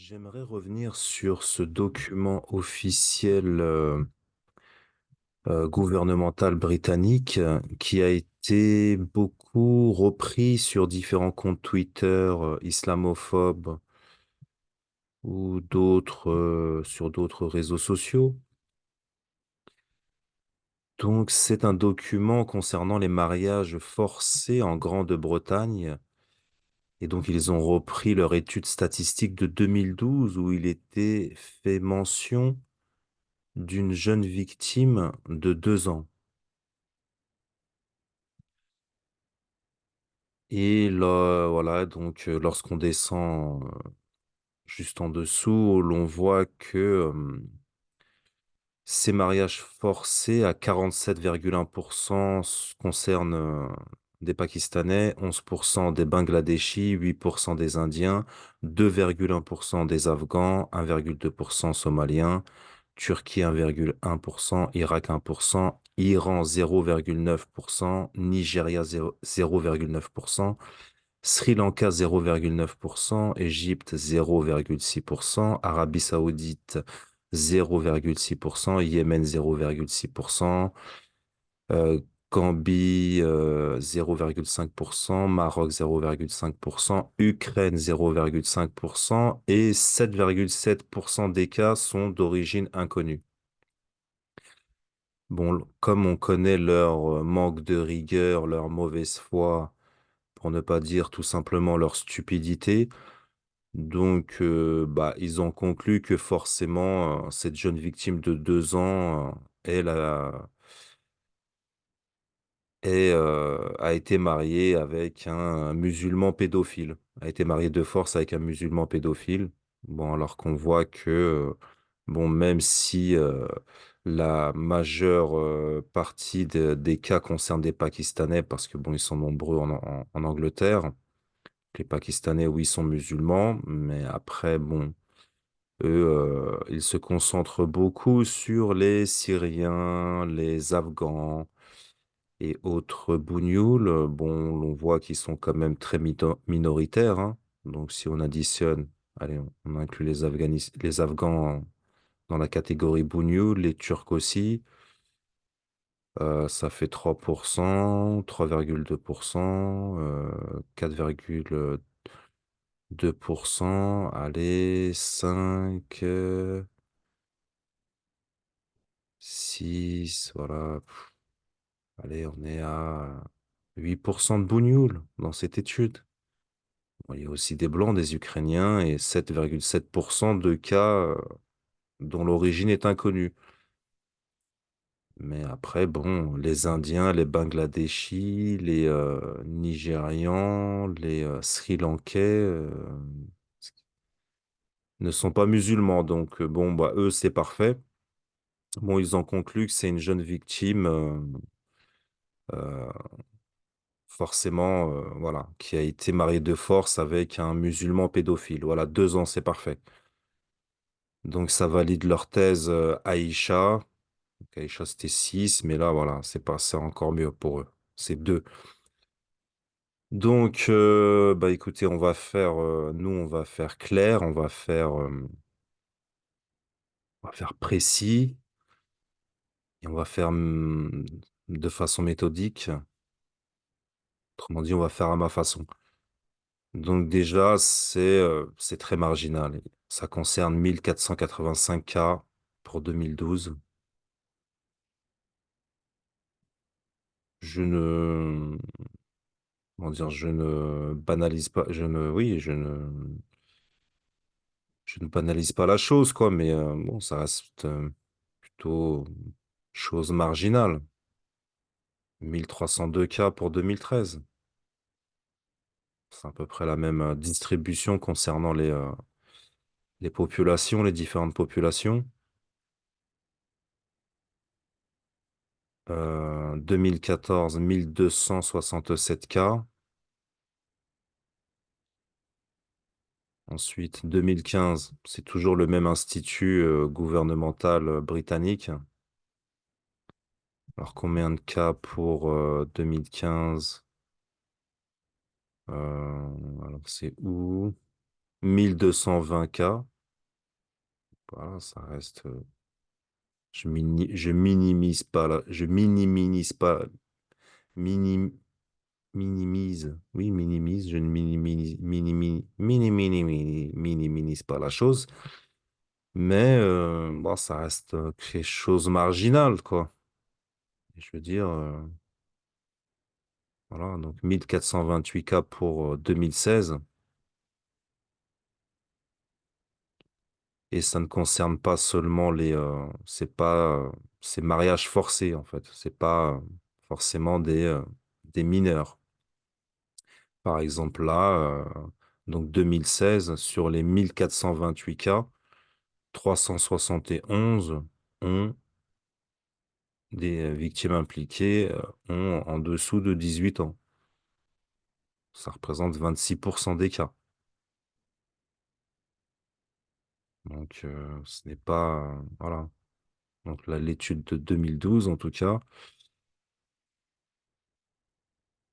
J'aimerais revenir sur ce document officiel gouvernemental britannique qui a été beaucoup repris sur différents comptes Twitter islamophobes ou d'autres sur d'autres réseaux sociaux. Donc, c'est un document concernant les mariages forcés en Grande-Bretagne. Et donc, ils ont repris leur étude statistique de 2012 où il était fait mention d'une jeune victime de 2 ans. Et là, voilà, donc lorsqu'on descend juste en dessous, l'on voit que ces mariages forcés à 47,1% concernent des Pakistanais, 11% des Bangladeshis, 8% des Indiens, 2,1% des Afghans, 1,2% Somaliens, Turquie 1,1%, Irak 1%, Iran 0,9%, Nigeria 0,9%, Sri Lanka 0,9%, Égypte 0,6%, Arabie Saoudite 0,6%, Yémen 0,6%, euh, Gambie 0,5%, Maroc 0,5%, Ukraine 0,5% et 7,7% des cas sont d'origine inconnue. Bon, comme on connaît leur manque de rigueur, leur mauvaise foi, pour ne pas dire tout simplement leur stupidité, donc ils ont conclu que forcément cette jeune victime de 2 ans, elle a été mariée avec un musulman pédophile, a été mariée de force avec un musulman pédophile. Bon, alors qu'on voit que bon, même si la majeure partie des cas concernent des Pakistanais, parce que bon, ils sont nombreux en Angleterre. Les Pakistanais, oui, sont musulmans, mais après, bon, eux, ils se concentrent beaucoup sur les Syriens, les Afghans et autres bougnoules. Bon, l'on voit qu'ils sont quand même très minoritaires, hein. Donc, si on additionne, allez, on inclut les Afghans dans la catégorie bougnoul, les Turcs aussi, ça fait 3%, 3,2%, 4,2%, allez, 5, 6, voilà. Allez, on est à 8% de bougnoul dans cette étude. Bon, il y a aussi des blancs, des Ukrainiens et 7,7% de cas dont l'origine est inconnue. Mais après, bon, les Indiens, les Bangladeshis, les Nigérians, les Sri Lankais ne sont pas musulmans. Donc, bon, bah, eux, c'est parfait. Bon, ils ont conclu que c'est une jeune victime, euh, forcément, voilà, qui a été mariée de force avec un musulman pédophile. Voilà, 2 ans, c'est parfait. Donc, ça valide leur thèse Aïcha. Donc, Aïcha, c'était 6, mais là, voilà, c'est encore mieux pour eux. C'est 2. Donc, bah, écoutez, nous, on va faire clair, on va faire précis, et on va faire de façon méthodique. Autrement dit, on va faire à ma façon. Donc déjà, c'est très marginal. Ça concerne 1485 cas pour 2012. Je ne, comment dire, je ne banalise pas, oui, je ne banalise pas la chose, quoi, mais bon, ça reste plutôt chose marginale. 1302 cas pour 2013. C'est à peu près la même distribution concernant les populations, les différentes populations. 2014, 1267 cas. Ensuite, 2015, c'est toujours le même institut gouvernemental britannique. Alors, combien de cas pour 2015? Alors, c'est où? 1220 cas. voilà, ça reste. Je minimise pas je minimise pas, minim, minimise. Oui, minimise. Je ne minimise pas la chose. Mais bon, ça reste quelque chose de marginal, quoi. Et je veux dire, voilà, donc 1428 cas pour 2016. Et ça ne concerne pas seulement c'est pas, ces mariages forcés, en fait. C'est pas forcément des mineurs. Par exemple, là, donc 2016, sur les 1428 cas, 371 ont des victimes impliquées, ont en dessous de 18 ans. Ça représente 26% des cas. Donc, ce n'est pas, voilà. Donc là, l'étude de 2012, en tout cas,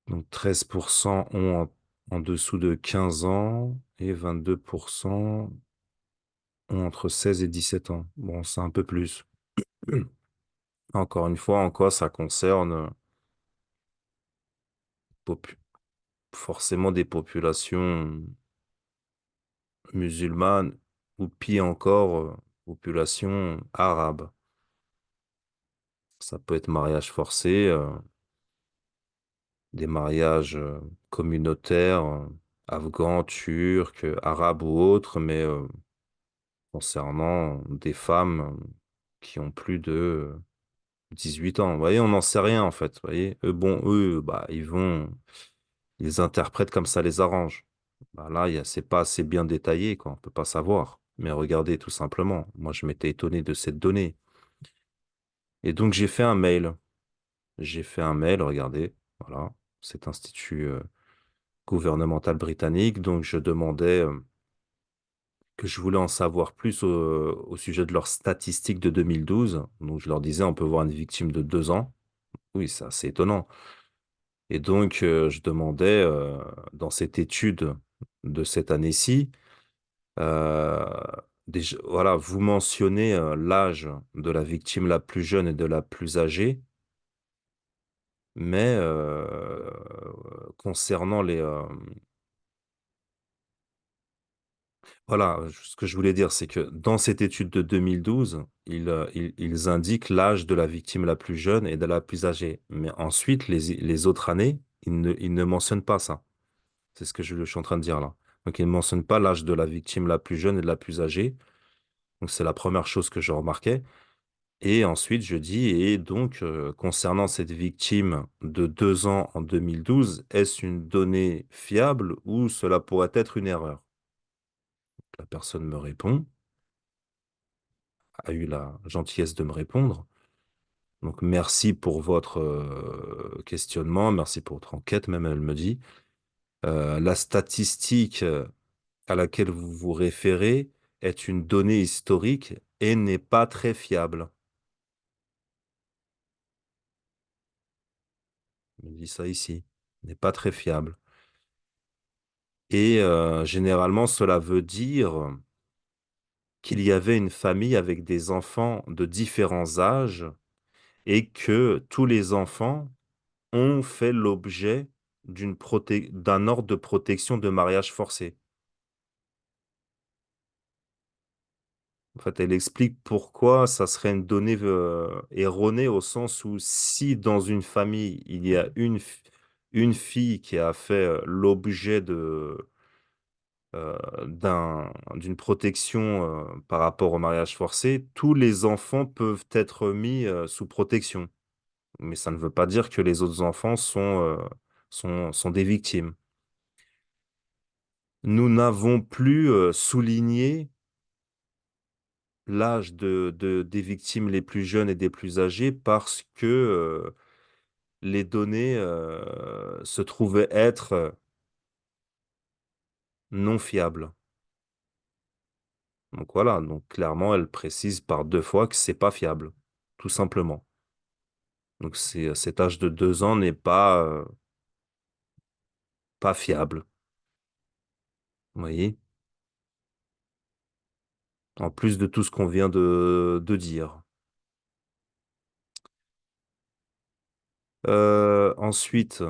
donc 13% ont en dessous de 15 ans et 22% ont entre 16 et 17 ans. Bon, c'est un peu plus. Encore une fois, en quoi ça concerne popu- forcément des populations musulmanes ou pire encore, populations arabes. Ça peut être mariage forcé, des mariages communautaires, afghans, turcs, arabes ou autres, mais concernant des femmes qui ont plus de 18 ans. Vous voyez, on n'en sait rien en fait. Vous voyez, eux, bon, eux, bah, ils interprètent comme ça les arrange. Bah, là, c'est pas assez bien détaillé, quoi. On peut pas savoir. Mais regardez, tout simplement. Moi, je m'étais étonné de cette donnée. Et donc, j'ai fait un mail. J'ai fait un mail, regardez. Voilà. Cet institut gouvernemental britannique. Donc, je demandais que je voulais en savoir plus au sujet de leurs statistiques de 2012. Donc, je leur disais, on peut voir une victime de 2 ans. Oui, c'est assez étonnant. Et donc, je demandais, dans cette étude de cette année-ci, euh, voilà, vous mentionnez l'âge de la victime la plus jeune et de la plus âgée, mais concernant voilà, ce que je voulais dire, c'est que dans cette étude de 2012, ils indiquent l'âge de la victime la plus jeune et de la plus âgée. Mais ensuite, les autres années, ils ne mentionnent pas ça. C'est ce que je suis en train de dire là. Donc, ils ne mentionnent pas l'âge de la victime la plus jeune et de la plus âgée. Donc, c'est la première chose que je remarquais. Et ensuite, je dis, et donc, concernant cette victime de 2 ans en 2012, est-ce une donnée fiable ou cela pourrait être une erreur? La personne me répond, a eu la gentillesse de me répondre. Donc, merci pour votre questionnement, merci pour votre enquête, même elle me dit. La statistique à laquelle vous vous référez est une donnée historique et n'est pas très fiable. On me dit ça ici, n'est pas très fiable. Et généralement, cela veut dire qu'il y avait une famille avec des enfants de différents âges et que tous les enfants ont fait l'objet d'un ordre de protection de mariage forcé. En fait, elle explique pourquoi ça serait une donnée erronée au sens où si dans une famille, il y a une fille qui a fait l'objet d'une protection par rapport au mariage forcé, tous les enfants peuvent être mis sous protection. Mais ça ne veut pas dire que les autres enfants sont des victimes. Nous n'avons plus souligné l'âge des victimes les plus jeunes et des plus âgées parce que les données se trouvaient être non fiables. Donc voilà, donc clairement, elle précise par 2 fois que c'est pas fiable, tout simplement. Donc cet âge de 2 ans n'est pas fiable. Vous voyez? En plus de tout ce qu'on vient de dire. Ensuite,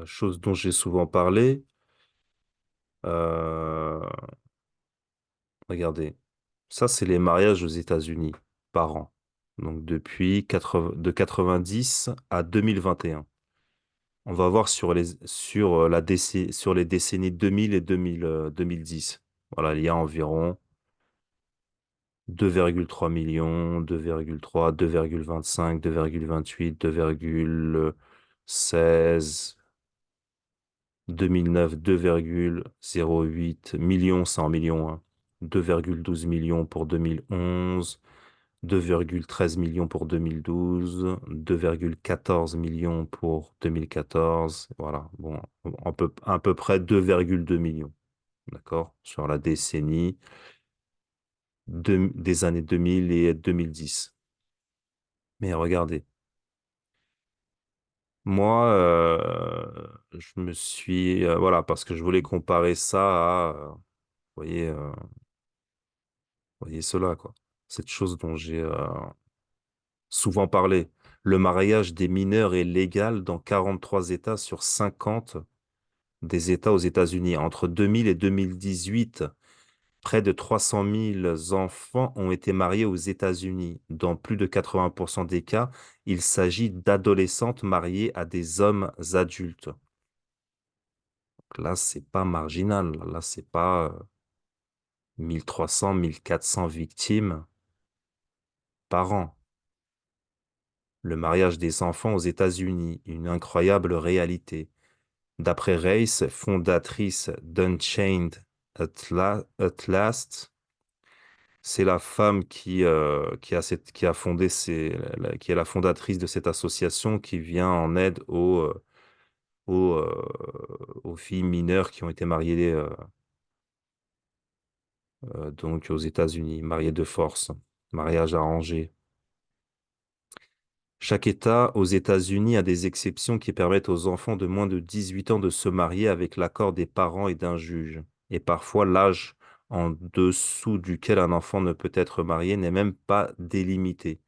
chose dont j'ai souvent parlé, euh, regardez, ça c'est les mariages aux États-Unis par an. Donc depuis de 90 à 2021. On va voir sur les décennies 2000 et 2010. Voilà, il y a environ 2,3 millions, 2,3, 2,25, 2,28, 2,16, 2009, 2,08 millions, c'est en millions, hein. 2,12 millions pour 2011, 2,13 millions pour 2012, 2,14 millions pour 2014. Voilà, bon, à peu près 2,2 millions, d'accord, sur la décennie des années 2000 et 2010. Mais regardez, moi, je me suis, voilà, parce que je voulais comparer ça à, vous voyez, voyez cela, quoi. Cette chose dont j'ai souvent parlé. Le mariage des mineurs est légal dans 43 États sur 50 des États aux États-Unis. Entre 2000 et 2018, près de 300 000 enfants ont été mariés aux États-Unis. Dans plus de 80% des cas, il s'agit d'adolescentes mariées à des hommes adultes. Donc là, c'est pas marginal. Là, c'est pas 1300, 1400 victimes par an. Le mariage des enfants aux États-Unis, une incroyable réalité. D'après Race, fondatrice d'Unchained at Last, c'est la femme qui a fondé qui est la fondatrice de cette association qui vient en aide aux filles mineures qui ont été mariées donc aux États-Unis, mariées de force, mariage arrangé. Chaque État aux États-Unis a des exceptions qui permettent aux enfants de moins de 18 ans de se marier avec l'accord des parents et d'un juge. Et parfois, l'âge en dessous duquel un enfant ne peut être marié n'est même pas délimité.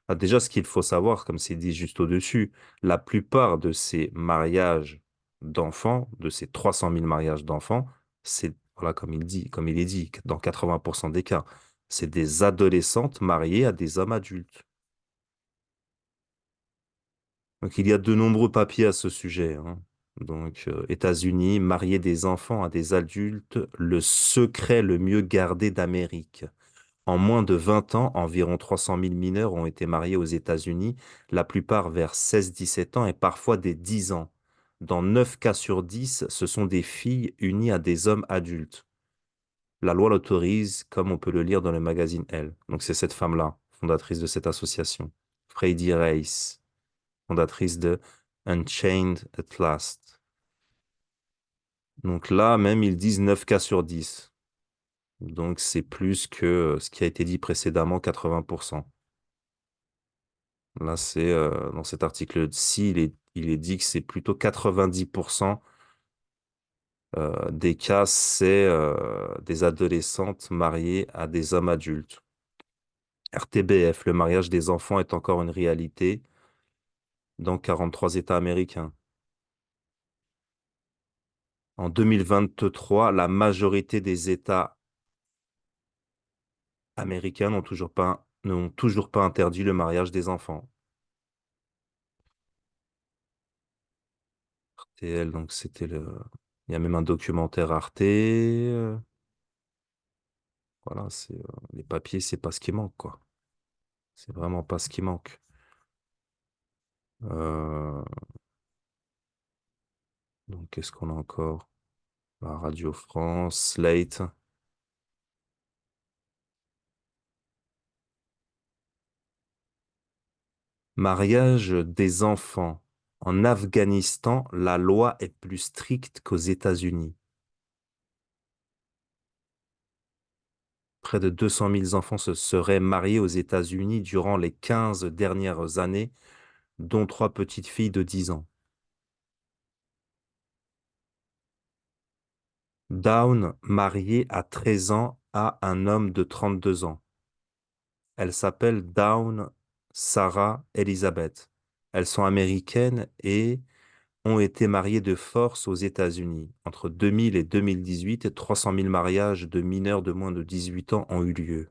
Ah, déjà, ce qu'il faut savoir, comme c'est dit juste au-dessus, la plupart de ces mariages d'enfants, de ces 300 000 mariages d'enfants, c'est, voilà, comme il est dit, dans 80% des cas, c'est des adolescentes mariées à des hommes adultes. Donc, il y a de nombreux papiers à ce sujet, hein. Donc, États-Unis, marier des enfants à des adultes, le secret le mieux gardé d'Amérique. En moins de 20 ans, environ 300 000 mineurs ont été mariés aux États-Unis, la plupart vers 16-17 ans et parfois des 10 ans. Dans 9 cas sur 10, ce sont des filles unies à des hommes adultes. La loi l'autorise, comme on peut le lire dans le magazine Elle. Donc, c'est cette femme-là, fondatrice de cette association. Freddie Race, fondatrice de Unchained at Last. Donc là, même, ils disent 9 cas sur 10. Donc c'est plus que ce qui a été dit précédemment, 80%. Là, c'est dans cet article-ci, il est dit que c'est plutôt 90% des cas, c'est des adolescentes mariées à des hommes adultes. RTBF, le mariage des enfants est encore une réalité dans 43 États américains. En 2023, la majorité des États américains n'ont toujours pas interdit le mariage des enfants. RTL, donc c'était le... Il y a même un documentaire Arte. Voilà, les papiers, c'est pas ce qui manque, quoi. C'est vraiment pas ce qui manque. Euh, donc, qu'est-ce qu'on a encore? La Radio France, Slate. Mariage des enfants. En Afghanistan, la loi est plus stricte qu'aux États-Unis. Près de 200 000 enfants se seraient mariés aux États-Unis durant les 15 dernières années, dont 3 petites filles de 10 ans. Dawn, mariée à 13 ans à un homme de 32 ans. Elle s'appelle Dawn Sarah Elizabeth. Elles sont américaines et ont été mariées de force aux États-Unis. Entre 2000 et 2018, 300 000 mariages de mineurs de moins de 18 ans ont eu lieu.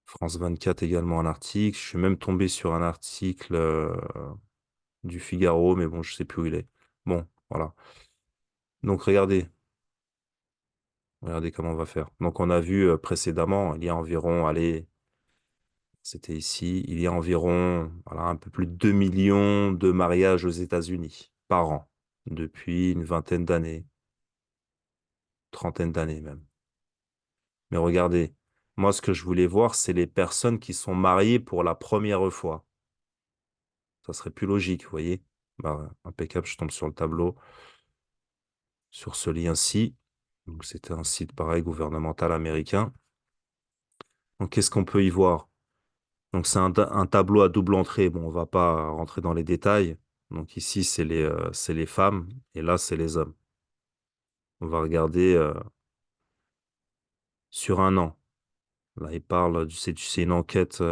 France 24 également un article. Je suis même tombé sur un article du Figaro, mais bon, je sais plus où il est. Bon, voilà. Donc regardez comment on va faire. Donc on a vu précédemment, il y a environ, allez, c'était ici, il y a environ, voilà, un peu plus de 2 millions de mariages aux États-Unis par an, depuis une vingtaine d'années, trentaine d'années même. Mais regardez, moi ce que je voulais voir, c'est les personnes qui sont mariées pour la première fois. Ça serait plus logique, vous voyez? Bah, impeccable, je tombe sur le tableau, sur ce lien-ci. Donc c'était un site pareil, gouvernemental américain. Donc qu'est-ce qu'on peut y voir? Donc c'est un tableau à double entrée. Bon, on va pas rentrer dans les détails. Donc ici, c'est les femmes et là, c'est les hommes. On va regarder sur un an. Là, il parle, c'est une enquête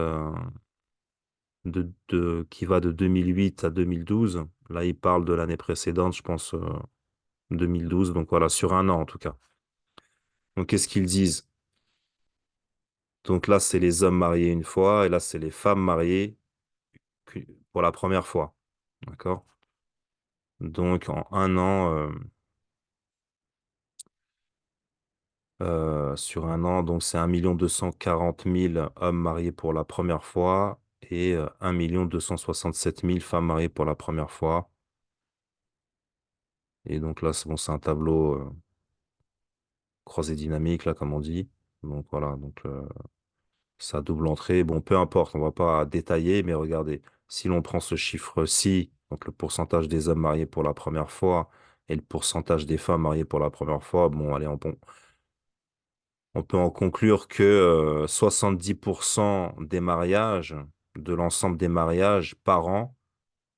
qui va de 2008 à 2012. Là, il parle de l'année précédente, je pense 2012. Donc voilà, sur un an en tout cas. Donc qu'est-ce qu'ils disent? Donc là, c'est les hommes mariés une fois et là, c'est les femmes mariées pour la première fois. D'accord? Donc en un an, sur un an, donc c'est 1 240 000 hommes mariés pour la première fois et 1 267 000 femmes mariées pour la première fois. Et donc là, c'est bon, c'est un tableau croisé dynamique, là, comme on dit. Donc voilà, donc ça double entrée. Bon, peu importe, on va pas détailler, mais regardez, si l'on prend ce chiffre-ci, donc le pourcentage des hommes mariés pour la première fois et le pourcentage des femmes mariées pour la première fois, bon, allez, on peut en conclure que 70% des mariages, de l'ensemble des mariages par an,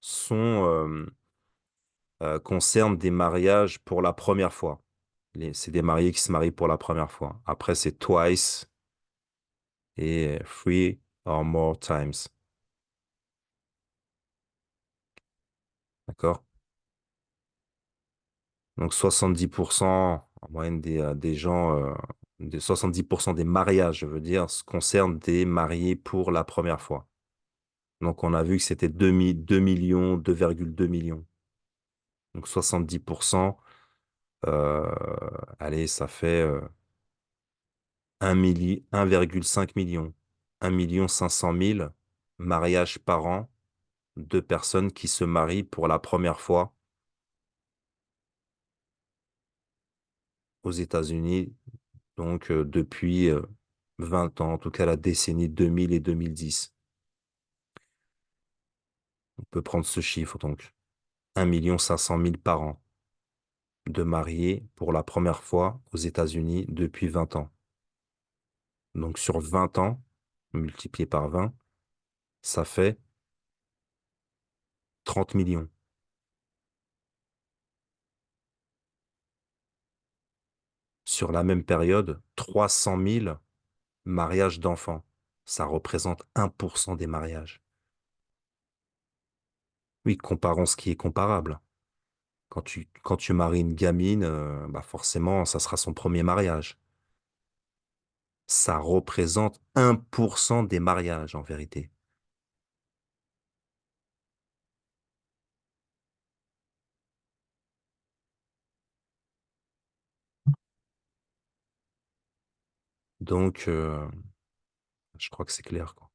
sont, concernent des mariages pour la première fois. C'est des mariés qui se marient pour la première fois. Après, c'est twice et three or more times. D'accord? Donc 70% en moyenne des gens, 70% des mariages, je veux dire, concernent des mariés pour la première fois. Donc on a vu que c'était 2 millions, 2,2 millions. Donc 70%, euh, allez, ça fait 1,5 million. 1 500 000 mariages par an de personnes qui se marient pour la première fois aux États-Unis, donc depuis 20 ans, en tout cas la décennie 2000 et 2010. On peut prendre ce chiffre, donc 1 500 000 par an de mariés pour la première fois aux États-Unis depuis 20 ans. Donc sur 20 ans, multiplié par 20, ça fait 30 millions. Sur la même période, 300 000 mariages d'enfants. Ça représente 1% des mariages. Oui, comparons ce qui est comparable. Quand tu maries une gamine, bah forcément, ça sera son premier mariage. Ça représente 1% des mariages, en vérité. Donc, je crois que c'est clair, quoi.